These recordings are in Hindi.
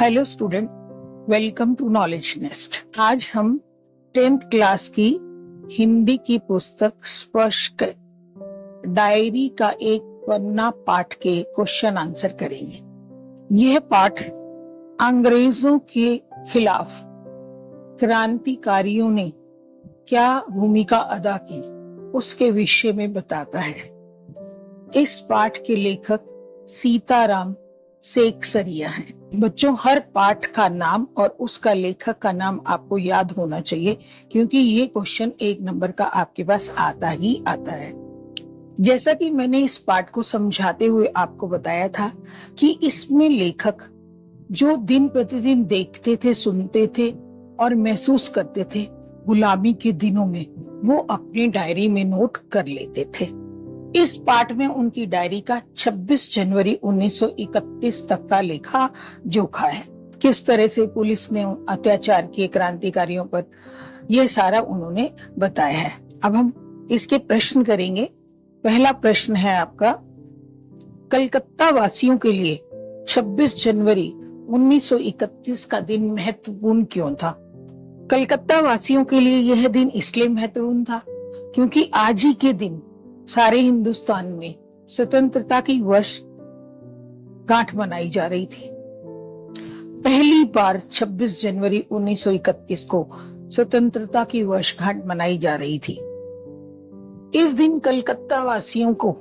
Hello student, welcome to knowledge nest. आज हम 10th क्लास की हिंदी की पुस्तक स्पर्श डायरी का एक पन्ना पाठ के क्वेश्चन आंसर करेंगे। यह पाठ अंग्रेजों के खिलाफ क्रांतिकारियों ने क्या भूमिका अदा की उसके विषय में बताता है। इस पाठ के लेखक सीताराम सेकसरिया हैं। बच्चों, हर पाठ का नाम और उसका लेखक का नाम आपको याद होना चाहिए, क्योंकि ये क्वेश्चन 1 नंबर का आपके पास आता ही आता है। जैसा कि मैंने इस पाठ को समझाते हुए आपको बताया था कि इसमें लेखक जो दिन प्रतिदिन देखते थे, सुनते थे और महसूस करते थे गुलामी के दिनों में, वो अपनी डायरी में नोट कर लेते थे। इस पाठ में उनकी डायरी का 26 जनवरी 1931 तक का लेखा जोखा है। किस तरह से पुलिस ने अत्याचार किए क्रांतिकारियों पर, यह सारा उन्होंने बताया है। अब हम इसके प्रश्न करेंगे। पहला प्रश्न है आपका, कलकत्ता वासियों के लिए 26 जनवरी 1931 का दिन महत्वपूर्ण क्यों था? कलकत्ता वासियों के लिए यह दिन इसलिए महत्वपूर्ण था क्योंकि आज ही के दिन सारे हिंदुस्तान में स्वतंत्रता की वर्षगांठ मनाई जा रही थी। पहली बार 26 जनवरी 1931 को स्वतंत्रता की वर्षगांठ मनाई जा रही थी। इस दिन कलकत्ता वासियों को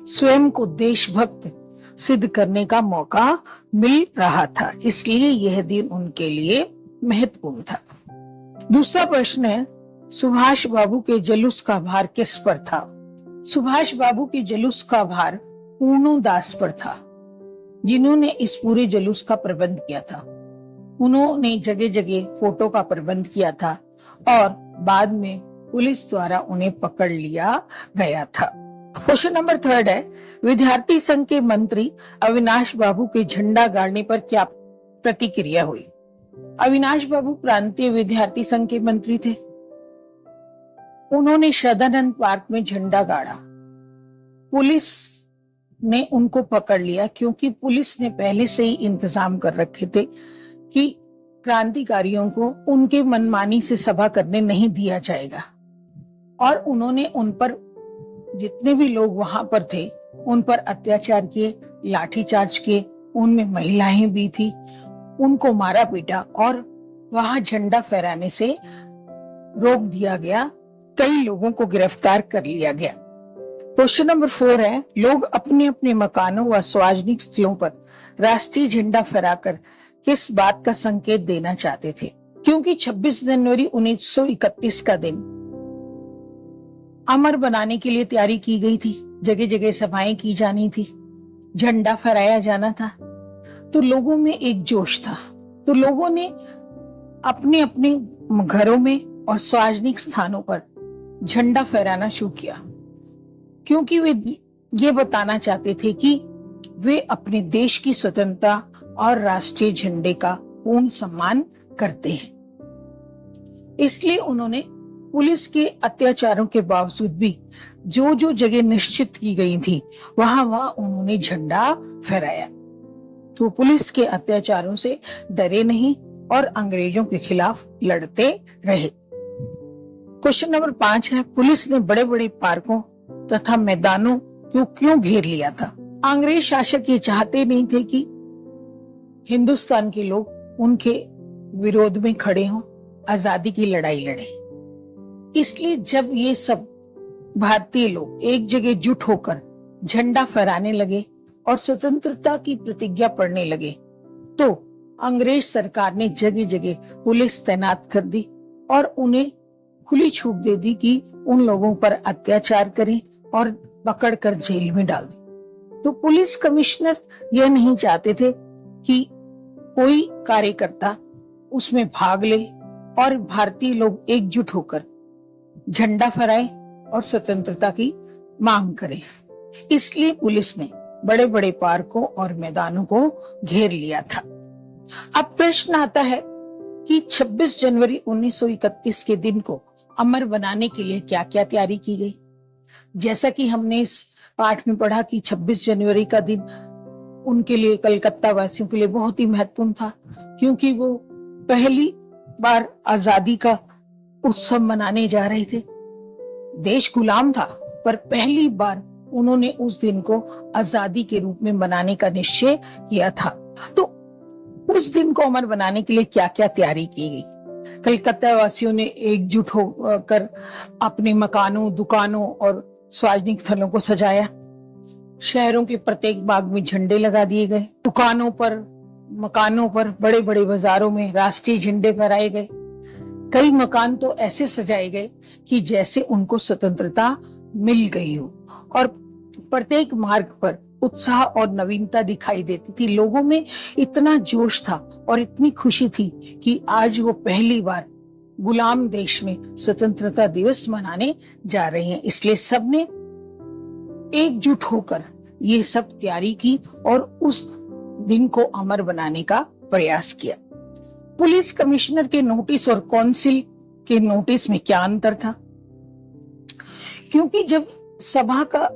स्वयं को देशभक्त सिद्ध करने का मौका मिल रहा था, इसलिए यह दिन उनके लिए महत्वपूर्ण था। दूसरा प्रश्न है, सुभाष बाबू के जुलूस का भार किस पर था? सुभाष बाबू के जुलूस का भार पूर्णो दास पर था, जिन्होंने इस पूरे जुलूस का प्रबंध किया था। उन्होंने जगह जगह फोटो का प्रबंध किया था और बाद में पुलिस द्वारा उन्हें पकड़ लिया गया था। क्वेश्चन नंबर 3 है, विद्यार्थी संघ के मंत्री अविनाश बाबू के झंडा गाड़ने पर क्या प्रतिक्रिया हुई? अविनाश बाबू प्रांतीय विद्यार्थी संघ के मंत्री थे। उन्होंने सदानंद पार्क में झंडा गाड़ा। पुलिस ने उनको पकड़ लिया क्योंकि पुलिस ने पहले से ही इंतजाम कर रखे थे कि क्रांतिकारियों को उनके मनमानी से सभा करने नहीं दिया जाएगा। और उन्होंने उन पर, जितने भी लोग वहां पर थे, उन पर अत्याचार किए, लाठीचार्ज किए, उनमें महिलाएं भी थी, उनको मारा पीटा और वहां झंडा फहराने से रोक दिया गया। कई लोगों को गिरफ्तार कर लिया गया। क्वेश्चन नंबर 4 है, लोग अपने अपने मकानों व सार्वजनिक स्थलों पर राष्ट्रीय झंडा फहराकर किस बात का संकेत देना चाहते थे? क्योंकि 26 जनवरी 1931 का दिन अमर बनाने के लिए तैयारी की गई थी। जगह जगह सभाएं की जानी थी, झंडा फहराया जाना था, तो लोगों में एक जोश था। तो लोगों ने अपने अपने घरों में और सार्वजनिक स्थानों पर झंडा फहराना शुरू किया, क्योंकि वे ये बताना चाहते थे कि वे अपने देश की स्वतंत्रता और राष्ट्रीय झंडे का पूर्ण सम्मान करते हैं। इसलिए उन्होंने पुलिस के अत्याचारों के बावजूद भी जो जो जगह निश्चित की गई थी, वहां वहां उन्होंने झंडा फहराया। तो पुलिस के अत्याचारों से डरे नहीं और अंग्रेजों के खिलाफ लड़ते रहे। क्वेश्चन नंबर 5 है, पुलिस ने बड़े बड़े पार्कों तथा मैदानों को क्यों घेर लिया था? अंग्रेज शासक ये चाहते नहीं थे कि हिंदुस्तान के लोग उनके विरोध में खड़े हों, आजादी की लड़ाई लड़े। इसलिए जब ये सब भारतीय लोग एक जगह जुट होकर झंडा फहराने लगे और स्वतंत्रता की प्रतिज्ञा पढ़ने लगे, तो अंग्रेज सरकार ने जगह जगह पुलिस तैनात कर दी और उन्हें खुली छूट दे दी कि उन लोगों पर अत्याचार करें और पकड़कर जेल में डाल दें। तो पुलिस कमिश्नर यह नहीं चाहते थे कि कोई कार्यकर्ता उसमें भाग ले और भारतीय लोग एकजुट होकर झंडा फहराएं और स्वतंत्रता की मांग करें। इसलिए पुलिस ने बड़े बड़े पार्कों और मैदानों को घेर लिया था। अब प्रश्न आता है कि 26 जनवरी 1931 के दिन को अमर बनाने के लिए क्या क्या तैयारी की गई? जैसा कि हमने इस पाठ में पढ़ा कि 26 जनवरी का दिन उनके लिए, कलकत्ता वासियों के लिए बहुत ही महत्वपूर्ण था, क्योंकि वो पहली बार आजादी का उत्सव मनाने जा रहे थे। देश गुलाम था, पर पहली बार उन्होंने उस दिन को आजादी के रूप में मनाने का निश्चय किया था। तो उस दिन को अमर बनाने के लिए क्या क्या तैयारी की गई? कलकत्ता वासियों ने एकजुट होकर अपने मकानों, दुकानों और सार्वजनिक स्थलों को सजाया। शहरों के प्रत्येक बाग में झंडे लगा दिए गए। दुकानों पर, मकानों पर, बड़े बड़े बाजारों में राष्ट्रीय झंडे फहराए गए। कई मकान तो ऐसे सजाए गए कि जैसे उनको स्वतंत्रता मिल गई हो, और प्रत्येक मार्ग पर उत्साह और नवीनता दिखाई देती थी। लोगों में इतना जोश था और इतनी खुशी थी कि आज वो पहली बार गुलाम देश में स्वतंत्रता दिवस मनाने जा रहे हैं। इसलिए सबने एकजुट होकर ये सब तैयारी की और उस दिन को अमर बनाने का प्रयास किया। पुलिस कमिश्नर के नोटिस और काउंसिल के नोटिस में क्या अंतर था? क्योंकि जब सभा का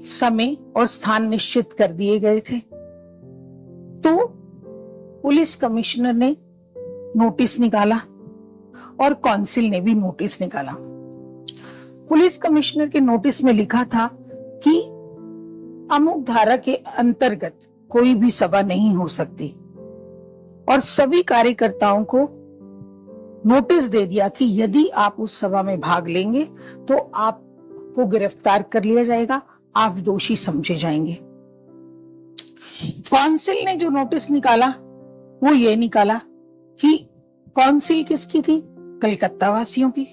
समय और स्थान निश्चित कर दिए गए थे, तो पुलिस कमिश्नर ने नोटिस निकाला और काउंसिल ने भी नोटिस निकाला। पुलिस कमिश्नर के नोटिस में लिखा था कि अमुक धारा के अंतर्गत कोई भी सभा नहीं हो सकती, और सभी कार्यकर्ताओं को नोटिस दे दिया कि यदि आप उस सभा में भाग लेंगे तो आपको गिरफ्तार कर लिया जाएगा, आप दोषी समझे जाएंगे। काउंसिल ने जो नोटिस निकाला वो ये निकाला कि काउंसिल किसकी थी? कलकत्ता वासियों की।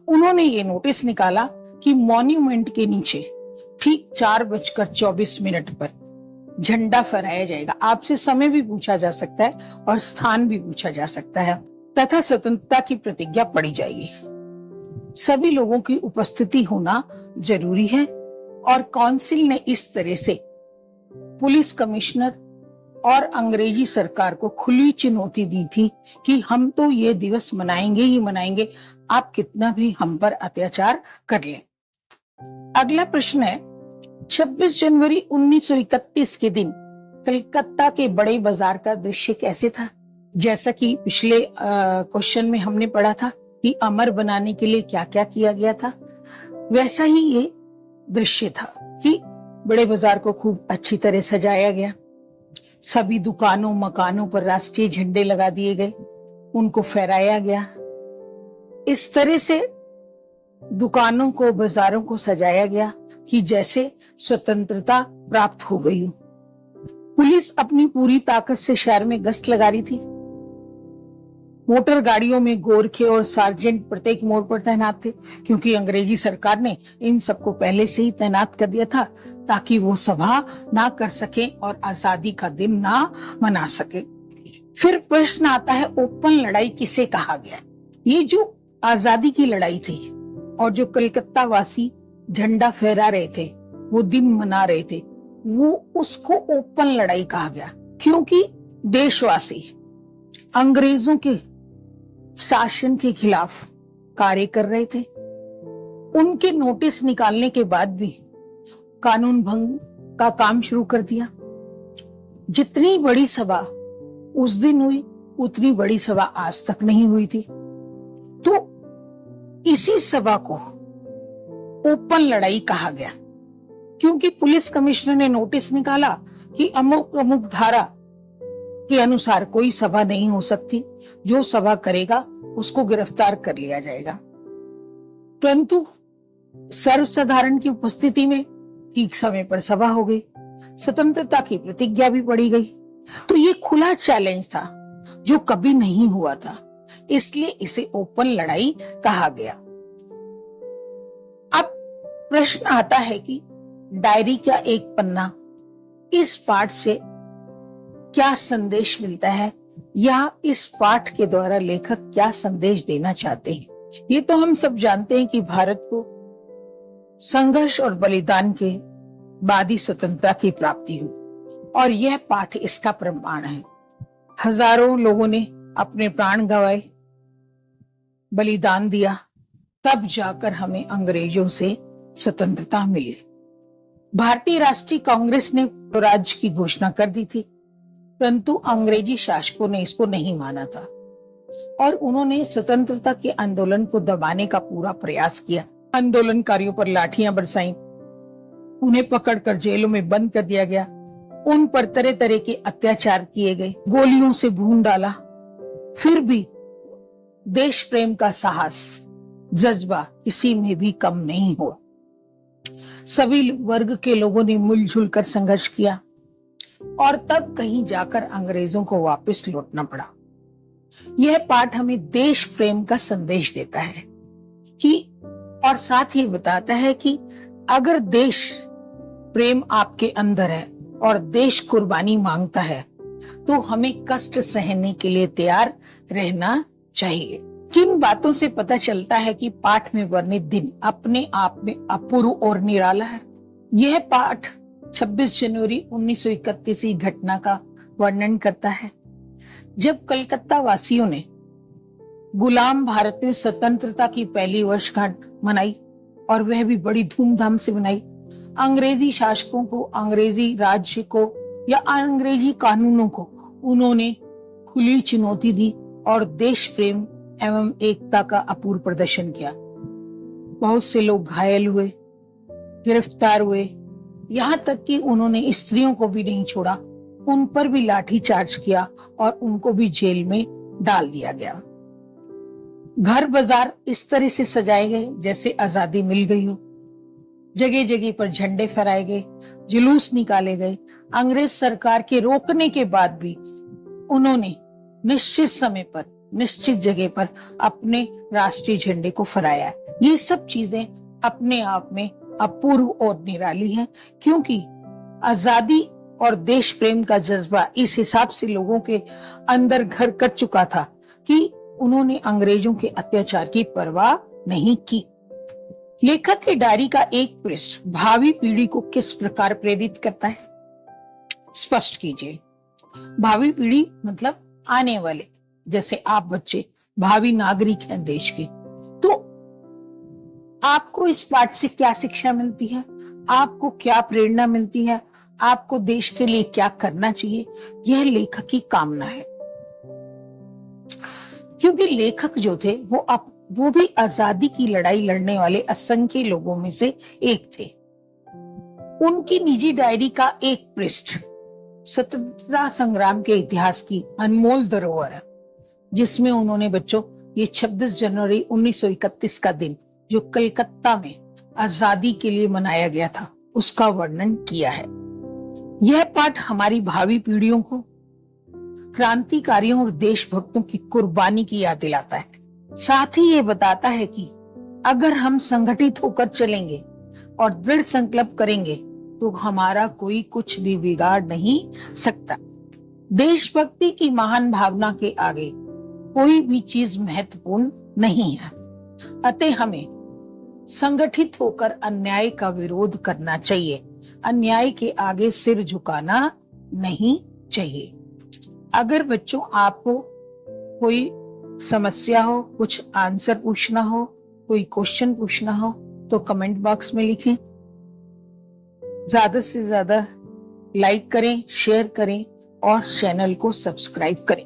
उन्होंने ये नोटिस निकाला कि मॉन्यूमेंट के नीचे ठीक 4:24 पर झंडा फहराया जाएगा। आपसे समय भी पूछा जा सकता है और स्थान भी पूछा जा सकता है, तथा स्वतंत्रता की प्रतिज्ञा पढ़ी जाएगी। सभी लोगों की उपस्थिति होना जरूरी है, और काउंसिल ने इस तरह से पुलिस कमिश्नर और अंग्रेजी सरकार को खुली चुनौती दी थी कि हम तो ये दिवस मनाएंगे ही मनाएंगे, आप कितना भी हम पर अत्याचार कर लें। अगला प्रश्न है, 26 जनवरी 1931 के दिन कलकत्ता के बड़े बाजार का दृश्य कैसे था? जैसा कि पिछले क्वेश्चन में हमने पढ़ा था कि अमर बनाने के लिए क्या क्या किया गया था, वैसा ही ये दृश्य था कि बड़े बाजार को खूब अच्छी तरह सजाया गया। सभी दुकानों, मकानों पर राष्ट्रीय झंडे लगा दिए गए, उनको फहराया गया। इस तरह से दुकानों को, बाजारों को सजाया गया कि जैसे स्वतंत्रता प्राप्त हो गई हो। पुलिस अपनी पूरी ताकत से शहर में गश्त लगा रही थी। मोटर गाड़ियों में गोरखे और सार्जेंट प्रत्येक मोड़ पर तैनात थे, क्योंकि अंग्रेजी सरकार ने इन सबको पहले से ही तैनात कर दिया था ताकि वो सभा ना कर सके और आजादी का दिन ना मना सके। फिर प्रश्न आता है, ओपन लड़ाई किसे कहा गया? ये जो आजादी की लड़ाई थी और जो कलकत्ता वासी झंडा फहरा रहे थे, वो दिन मना रहे थे, वो उसको ओपन लड़ाई कहा गया, क्योंकि देशवासी अंग्रेजों के शासन के खिलाफ कार्य कर रहे थे। उनके नोटिस निकालने के बाद भी कानून भंग का काम शुरू कर दिया। जितनी बड़ी सभा उस दिन हुई, उतनी बड़ी सभा आज तक नहीं हुई थी। तो इसी सभा को ओपन लड़ाई कहा गया, क्योंकि पुलिस कमिश्नर ने नोटिस निकाला कि अमुक अमुक धारा के अनुसार कोई सभा नहीं हो सकती, जो सभा करेगा उसको गिरफ्तार कर लिया जाएगा। परंतु सर्वसाधारण की उपस्थिति में ठीक समय पर सभा हो गई, स्वतंत्रता की प्रतिज्ञा भी पढ़ी गई। तो ये खुला चैलेंज था जो कभी नहीं हुआ था, इसलिए इसे ओपन लड़ाई कहा गया। अब प्रश्न आता है कि डायरी का एक पन्ना, इस पाठ से क्या संदेश मिलता है, या इस पाठ के द्वारा लेखक क्या संदेश देना चाहते हैं? ये तो हम सब जानते हैं कि भारत को संघर्ष और बलिदान के बाद ही स्वतंत्रता की प्राप्ति हुई, और यह पाठ इसका प्रमाण है। हजारों लोगों ने अपने प्राण गंवाए, बलिदान दिया, तब जाकर हमें अंग्रेजों से स्वतंत्रता मिली। भारतीय राष्ट्रीय कांग्रेस ने स्वराज की घोषणा कर दी थी, परंतु अंग्रेजी शासकों ने इसको नहीं माना था और उन्होंने स्वतंत्रता के आंदोलन को दबाने का पूरा प्रयास किया। आंदोलनकारियों पर लाठियां बरसाई, उन्हें पकड़कर जेलों में बंद कर दिया गया, उन पर तरह तरह के अत्याचार किए गए, गोलियों से भून डाला। फिर भी देश प्रेम का साहस, जज्बा किसी में भी कम नहीं हुआ। सभी वर्ग के लोगों ने मिलजुल कर संघर्ष किया और तब कहीं जाकर अंग्रेजों को वापस लौटना पड़ा। यह पाठ हमें देश प्रेम का संदेश देता है कि और साथ ही बताता है कि अगर देश प्रेम आपके अंदर है और देश कुर्बानी मांगता है तो हमें कष्ट सहने के लिए तैयार रहना चाहिए। किन बातों से पता चलता है कि पाठ में वर्णित दिन अपने आप में अपूर्व और निराला है? यह पाठ 26 जनवरी 1931 की घटना का वर्णन करता है, जब कलकत्ता वासियों ने गुलाम भारत में स्वतंत्रता की पहली वर्षगांठ मनाई और वह भी बड़ी धूमधाम से मनाई। अंग्रेजी शासकों को, अंग्रेजी राज्य को या अंग्रेजी कानूनों को उन्होंने खुली चुनौती दी और देश प्रेम एवं एकता का अपूर्व प्रदर्शन किया। बहुत से लोग घायल हुए, गिरफ्तार हुए, यहाँ तक कि उन्होंने स्त्रियों को भी नहीं छोड़ा, उन पर भी लाठी चार्ज किया और उनको भी जेल में डाल दिया गया। घर बाजार इस तरह से सजाए गए जैसे आजादी मिल गई हो। जगह जगह पर झंडे फहराए गए, जुलूस निकाले गए। अंग्रेज सरकार के रोकने के बाद भी उन्होंने निश्चित समय पर, निश्चित जगह पर अपने राष्ट्रीय झंडे को फहराया। ये सब चीजें अपने आप में अपूर्व और निराली हैं, क्योंकि आजादी और देश प्रेम का जज्बा इस हिसाब से लोगों के अंदर घर कर चुका था कि उन्होंने अंग्रेजों के अत्याचार की परवाह नहीं की। लेखक की डायरी का एक पृष्ठ भावी पीढ़ी को किस प्रकार प्रेरित करता है, स्पष्ट कीजिए। भावी पीढ़ी मतलब आने वाले, जैसे आप बच्चे भावी नागरिक हैं देश के। तो आपको इस पाठ से क्या शिक्षा मिलती है, आपको क्या प्रेरणा मिलती है, आपको देश के लिए क्या करना चाहिए, यह लेखक की कामना है। क्योंकि लेखक जो थे वो भी आजादी की लड़ाई लड़ने वाले असंख्य लोगों में से एक थे। उनकी निजी डायरी का एक पृष्ठ स्वतंत्रता संग्राम के इतिहास की अनमोल धरोहर है, जिसमें उन्होंने बच्चों ये 26 जनवरी 1931 का दिन जो कलकत्ता में आजादी के लिए मनाया गया था उसका वर्णन किया है। यह पाठ हमारी भावी पीढ़ियों को क्रांतिकारियों और देशभक्तों की कुर्बानी की याद दिलाता है। साथ ही ये बताता है कि अगर हम संगठित होकर चलेंगे और दृढ़ संकल्प करेंगे तो हमारा कोई कुछ भी बिगाड़ नहीं सकता। देशभक्ति की महान भावना के आगे कोई भी चीज महत्वपूर्ण नहीं है, अतः हमें संगठित होकर अन्याय का विरोध करना चाहिए, अन्याय के आगे सिर झुकाना नहीं चाहिए। अगर बच्चों आपको कोई समस्या हो, कुछ आंसर पूछना हो, कोई क्वेश्चन पूछना हो तो कमेंट बॉक्स में लिखें। ज्यादा से ज्यादा लाइक करें, शेयर करें और चैनल को सब्सक्राइब करें।